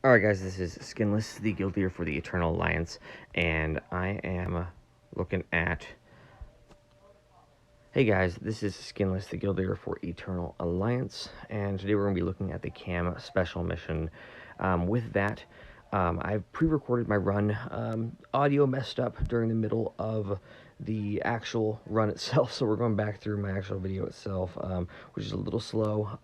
Alright guys, this is Skinless, the guild leader for the Eternal Alliance, and I am looking at... Hey guys, this is Skinless, the guild leader for Eternal Alliance, and today we're going to be looking at the KAM special mission. With that, I've pre-recorded my run. Audio messed up during the middle of the actual run itself, so we're going back through my actual video itself, which is a little slow,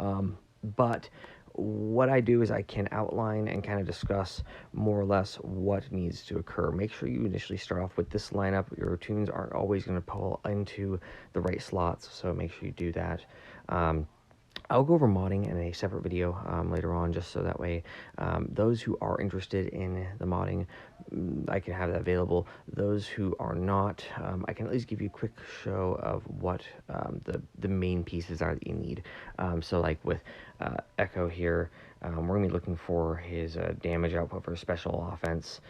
but what I do is I can outline and kind of discuss more or less what needs to occur. Make sure you initially start off with this lineup. Your tunes aren't always going to pull into the right slots, so make sure you do that. I'll go over modding in a separate video later on, just so that way those who are interested in the modding, I can have that available. Those who are not, I can at least give you a quick show of what the main pieces are that you need. So like with Echo here, we're going to be looking for his damage output for special offense.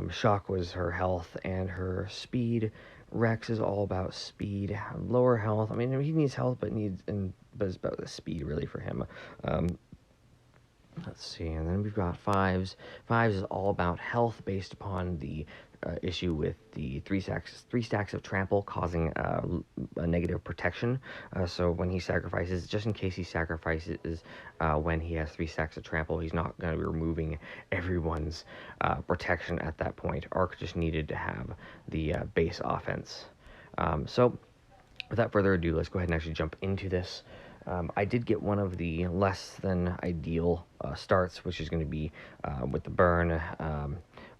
Shock was her health and her speed. Rex is all about speed, lower health. I mean, he needs health, but it's about the speed really for him. Let's see, and then we've got Fives. Fives is all about health based upon the issue with the three stacks of trample causing a negative protection. So when he sacrifices, just in case he sacrifices when he has 3 stacks of trample, he's not going to be removing everyone's protection at that point. Arc just needed to have the base offense. So without further ado, let's go ahead and actually jump into this. I did get one of the less than ideal starts, which is going to be with the burn.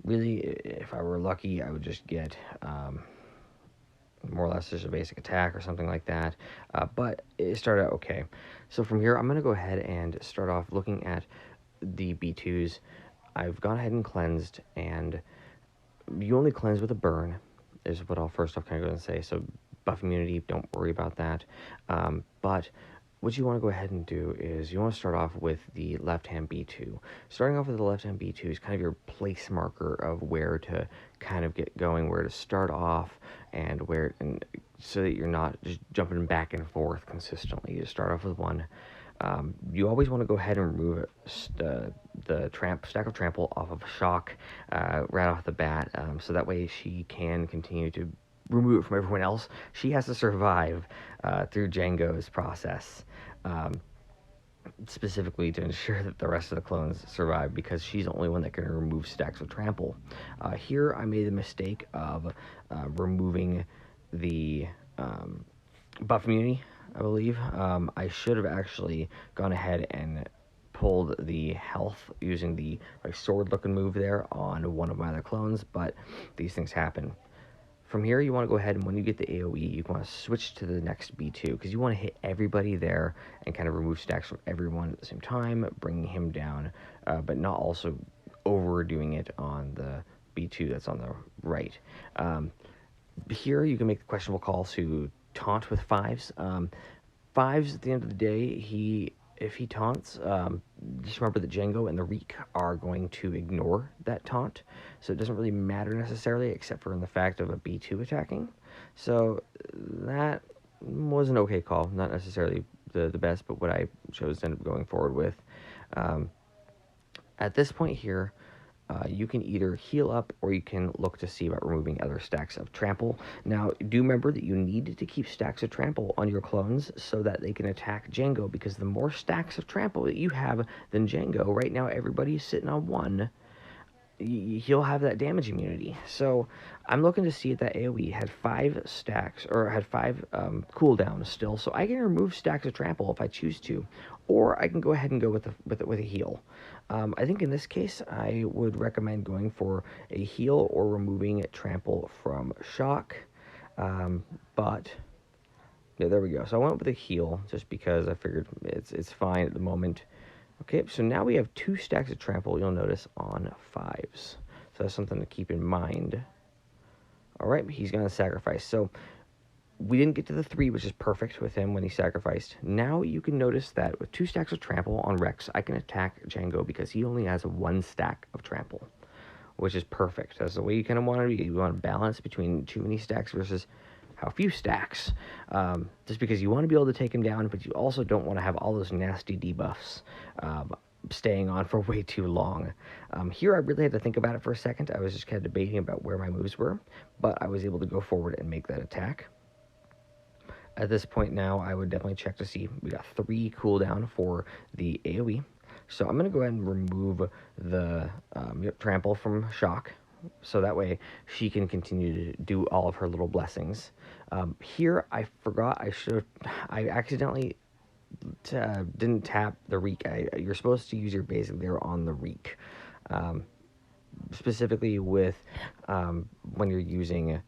Really, if I were lucky, I would just get more or less just a basic attack or something like that. But it started out okay. So from here, I'm going to go ahead and start off looking at the B2s. I've gone ahead and cleansed, and you only cleanse with a burn, is what I'll first off kind of go and say. So buff immunity, don't worry about that. But what you want to go ahead and do is you want to start off with the left-hand B2. Starting off with the left-hand B2 is kind of your place marker of where to kind of get going, where to start off, and so that you're not just jumping back and forth consistently. You just start off with one. You always want to go ahead and remove the stack of trample off of Shock right off the bat, so that way she can continue to remove it from everyone else. She has to survive through Django's process, specifically to ensure that the rest of the clones survive, because she's the only one that can remove stacks of trample. Here I made the mistake of removing the buff immunity, I believe. I should have actually gone ahead and pulled the health using the sword looking move there on one of my other clones, but these things happen. From here, you want to go ahead and when you get the AoE, you want to switch to the next B2, because you want to hit everybody there and kind of remove stacks from everyone at the same time, bringing him down, but not also overdoing it on the B2 that's on the right. Here, you can make the questionable calls to taunt with Fives. Fives, at the end of the day, if he taunts, just remember that Django and the Reek are going to ignore that taunt, so it doesn't really matter necessarily, except for in the fact of a B2 attacking. So that was an okay call, not necessarily the best, but what I chose to end up going forward with. At this point here, you can either heal up or you can look to see about removing other stacks of trample. Now, do remember that you need to keep stacks of trample on your clones so that they can attack Django, because the more stacks of trample that you have than Django, right now everybody's sitting on 1, he'll have that damage immunity. So I'm looking to see if that AoE had 5 stacks, or had 5 cooldowns still, so I can remove stacks of trample if I choose to, or I can go ahead and go with a heal. I think in this case I would recommend going for a heal or removing trample from Shock, but yeah, there we go. So I went with a heal just because I figured it's fine at the moment. Okay, so now we have 2 stacks of trample, you'll notice, on Fives. So that's something to keep in mind. Alright, he's going to sacrifice. So we didn't get to the 3, which is perfect with him when he sacrificed. Now you can notice that with 2 stacks of trample on Rex, I can attack Django because he only has 1 stack of trample, which is perfect. That's the way you kind of want to be. You want to balance between too many stacks versus how few stacks, just because you want to be able to take him down, but you also don't want to have all those nasty debuffs staying on for way too long. Here I really had to think about it for a second. I was just kind of debating about where my moves were, but I was able to go forward and make that attack. At this point now, I would definitely check to see. We got 3 cooldown for the AoE. So I'm going to go ahead and remove the trample from shock. So that way she can continue to do all of her little blessings. Here I forgot, I accidentally didn't tap the reek. You're supposed to use your basic there on the reek. Specifically with when you're using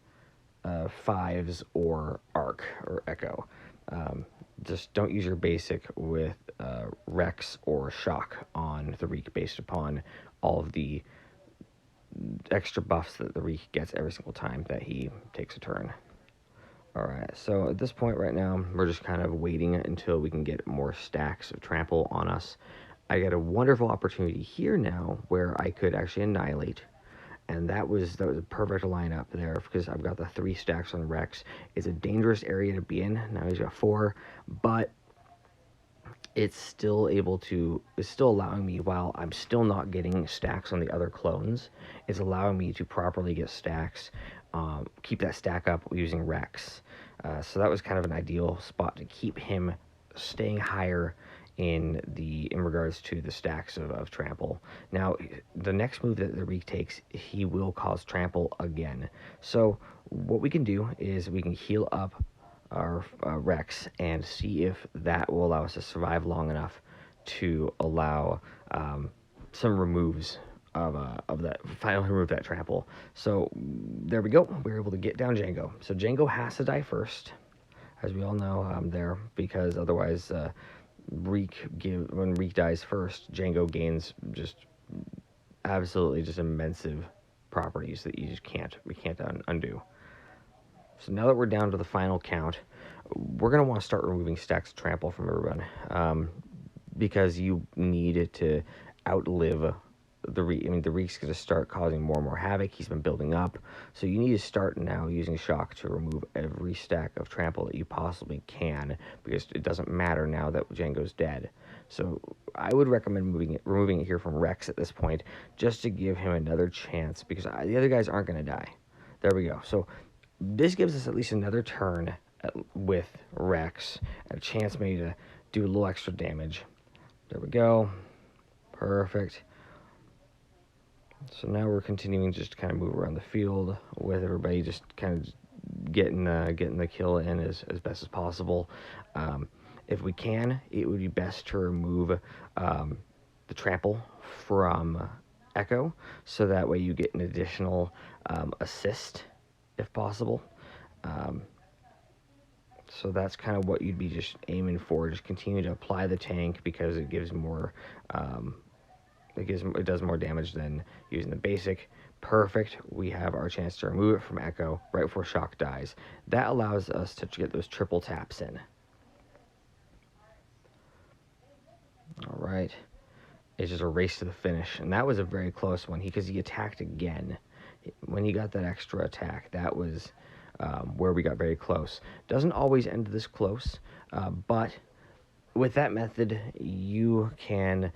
fives or arc or echo. Just don't use your basic with Rex or shock on the reek based upon all of the extra buffs that the reek gets every single time that he takes a turn. Alright, so at this point right now, we're just kind of waiting until we can get more stacks of trample on us. I got a wonderful opportunity here now where I could actually annihilate. And that was a perfect lineup there because I've got the 3 stacks on Rex. It's a dangerous area to be in. Now he's got 4, but it's still allowing me, while I'm still not getting stacks on the other clones, it's allowing me to properly get stacks, keep that stack up using Rex. So that was kind of an ideal spot to keep him staying higher in regards to the stacks of trample. Now, the next move that the Reek takes, he will cause trample again. So what we can do is we can heal up our Rex and see if that will allow us to survive long enough to allow some removes of that, finally remove that trample. So there we go. We were able to get down Django. So Django has to die first, as we all know there, because otherwise when Reek dies first, Django gains just absolutely just immense properties that we can't undo. So now that we're down to the final count, we're going to want to start removing stacks of trample from everyone, because you need it to outlive the Reek. I mean, the Reek's going to start causing more and more havoc. He's been building up. So you need to start now using shock to remove every stack of trample that you possibly can, because it doesn't matter now that Django's dead. So I would recommend removing it here from Rex at this point, just to give him another chance, because the other guys aren't going to die. There we go. So this gives us at least another turn with Rex, and a chance maybe to do a little extra damage. There we go. Perfect. So now we're continuing just to kind of move around the field with everybody, just kind of getting the kill in as best as possible. If we can, it would be best to remove the trample from Echo, so that way you get an additional assist if possible. So that's kind of what you'd be just aiming for. Just continue to apply the tank, because it gives more it does more damage than using the basic. Perfect. We have our chance to remove it from Echo right before shock dies. That allows us to get those triple taps in. All right. It's just a race to the finish, and that was a very close one because he attacked again. When he got that extra attack, that was where we got very close. Doesn't always end this close, but with that method, you can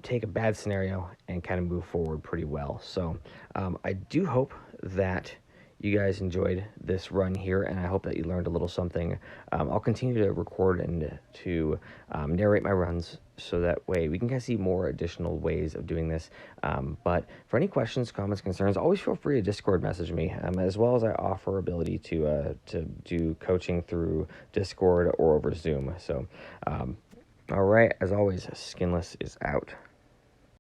take a bad scenario and kind of move forward pretty well. So I do hope that you guys enjoyed this run here, and I hope that you learned a little something. I'll continue to record and to narrate my runs, so that way we can kind of see more additional ways of doing this. But for any questions, comments, concerns, always feel free to Discord message me, as well as I offer ability to do coaching through Discord or over Zoom. So, all right, as always, Skinless is out.